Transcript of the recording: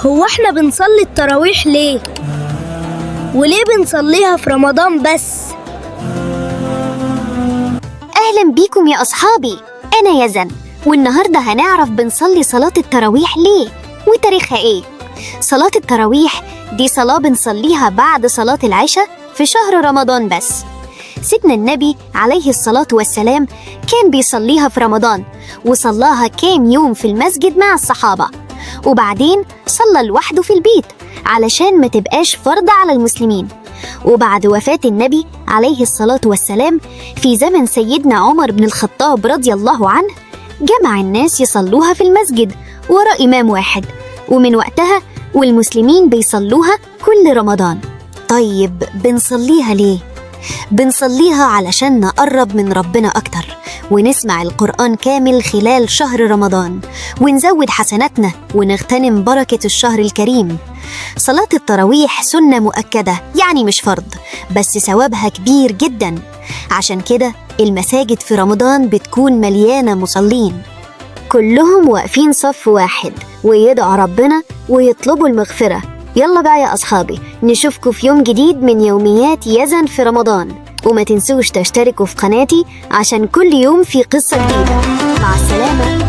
هو احنا بنصلي التراويح ليه؟ وليه بنصليها في رمضان بس؟ أهلا بيكم يا أصحابي، أنا يزن، والنهاردة هنعرف بنصلي صلاة التراويح ليه وتاريخها إيه. صلاة التراويح دي صلاة بنصليها بعد صلاة العشاء في شهر رمضان بس. سيدنا النبي عليه الصلاة والسلام كان بيصليها في رمضان، وصلاها كام يوم في المسجد مع الصحابة، وبعدين صلى لوحده في البيت علشان ما تبقاش فرض على المسلمين. وبعد وفاة النبي عليه الصلاة والسلام في زمن سيدنا عمر بن الخطاب رضي الله عنه، جمع الناس يصلوها في المسجد وراء إمام واحد، ومن وقتها والمسلمين بيصلوها كل رمضان. طيب بنصليها ليه؟ بنصليها علشان نقرب من ربنا أكتر، ونسمع القرآن كامل خلال شهر رمضان، ونزود حسناتنا ونغتنم بركة الشهر الكريم. صلاة التراويح سنة مؤكدة، يعني مش فرض، بس ثوابها كبير جدا. عشان كده المساجد في رمضان بتكون مليانة مصلين، كلهم واقفين صف واحد ويدعوا ربنا ويطلبوا المغفرة. يلا بقى يا أصحابي، نشوفكم في يوم جديد من يوميات يزن في رمضان، وما تنسوش تشتركوا في قناتي عشان كل يوم في قصة جديدة. مع السلامة.